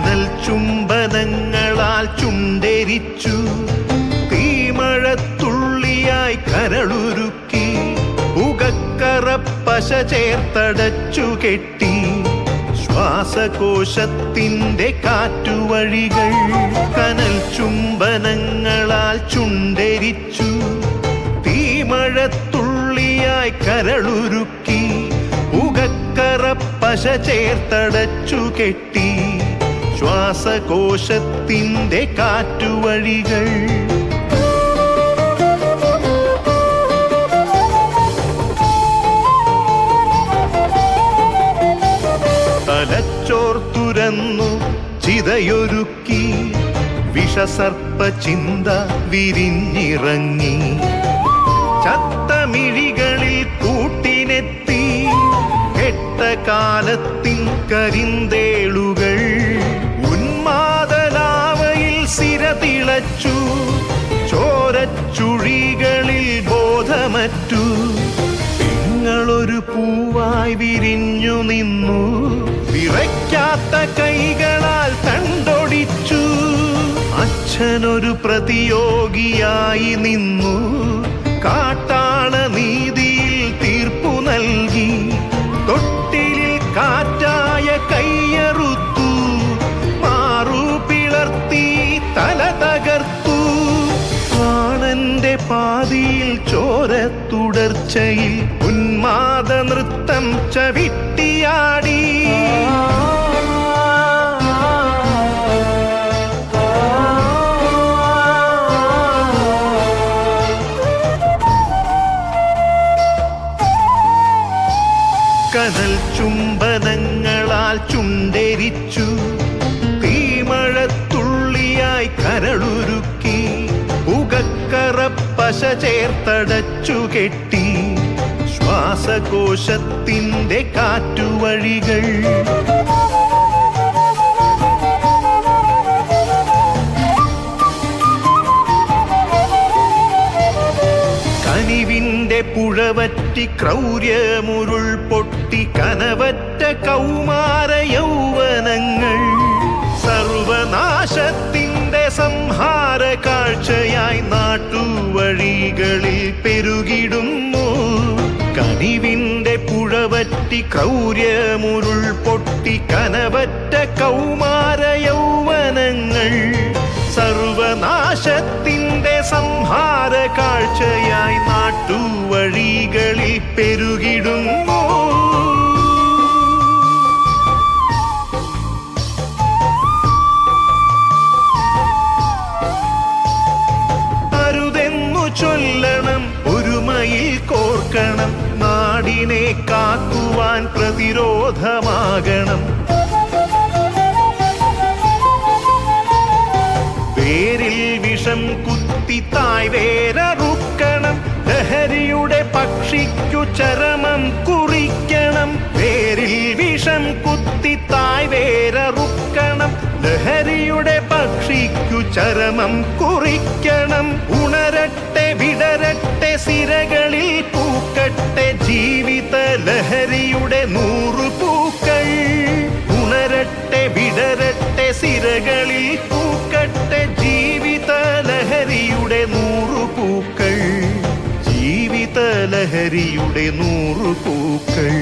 കനൽ ചുംബനങ്ങളാൽ ചുണ്ടെരിച്ചു, തീമഴത്തുള്ളിയായി കരളുരുക്കി, പുകക്കറപ്പശ ചേർത്തടച്ചു കെട്ടി, ശ്വാസകോശത്തിൻ്റെ കാറ്റുവഴികൾ. കനൽ ചുംബനങ്ങളാൽ ചുണ്ടെരിച്ചു, തീമഴത്തുള്ളിയായി കരളുരുക്കി, പുകക്കറപ്പശ ചേർത്തടച്ചു കെട്ടി, ശ്വാസകോശത്തിൻ്റെ കാറ്റുവഴികൾ. തലച്ചോർ തുരന്നു ചിതയൊരുക്കി, വിഷസർപ്പ ചിന്ത വിരിഞ്ഞിറങ്ങി, ചത്തമിഴികളിൽ കൂട്ടിനെത്തി, കെട്ട കാലത്തിൻ കരിന്തേളുകൾ. ഉന്മാദലാവയിൽ സിരതിളച്ചു, ചോരച്ചുഴികളിൽ ബോധമറ്റു, നിങ്ങളൊരു പൂവായി വിരിഞ്ഞു നിന്നു, വിറയ്ക്കാത്ത കൈകളാൽ തണ്ടൊടിച്ചു. അച്ഛനൊരു പ്രതിയോഗിയായി നിന്നു, കാട്ടാള നീതിയിൽ തീർപ്പു നൽകി, തൊട്ടിലിൽ കാറ്റായ കൈയറുത്തു, മാറു പിളർത്തി തല തകർത്തു. പ്രാണന്റെ പാതിയിൽ ചോരത്തുടർച്ചയിൽ ഉന്മാദ നൃത്തം ചവിട്ടിയാടി. കനൽ ചുംബനങ്ങളാൽ ചുണ്ടെരിച്ചു, തീമഴത്തുള്ളിയായി കരളുരുക്കി, പുകക്കറപ്പശ ചേർത്തടച്ചു കെട്ടി, ശ്വാസകോശത്തിൻ്റെ കാറ്റുവഴികൾ. കനിവിൻ്റെ പുഴവറ്റി ക്രൗര്യമുരുൾ പൊട്ടി, കനവറ്റ കൗമാര യൗവനങ്ങൾ, സർവനാശത്തിൻ്റെ സംഹാര കാഴ്ചയായി നാട്ടുവഴികളിൽ പെരുകിടുന്നു. കനിവിൻ്റെ പുഴവറ്റി ക്രൗര്യമുരുൾ പൊട്ടി, കനവറ്റ കൗമാര യൗവനങ്ങൾ, സർവനാശത്തിൻ്റെ സംഹാര കാഴ്ചയായി നാട്ടുവഴികളിൽ പെരുകിടുന്നു. അരുതെന്നു ചൊല്ലണം, ഒരുമയിൽ കോർക്കണം, നാടിനെ കാക്കുവാൻ പ്രതിരോധമാകണം. വേരിൽ വിഷം കുത്തി തായ് വേരറുക്കണം, ലഹരിയുടെ പക്ഷിക്കു ചരമം കുറിക്കണം. വേരിൽ വിഷം കുത്തി തായ് വേരറുക്കണം, ലഹരിയുടെ പക്ഷിക്കു ചരമം കുറിക്കണം. ഉണരട്ടെ വിടരട്ടെ സിരകളിൽ പൂക്കട്ടെ, ജീവിത ലഹരിയുടെ 100 പൂക്കൾ. ഉണരട്ടെ വിടരട്ടെ സിരകളിൽ പൂക്കട്ടെ, ജീവിത ലഹരിയുടെ 100 പൂക്കൾ. ജീവിത ലഹരിയുടെ 100 പൂക്കൾ.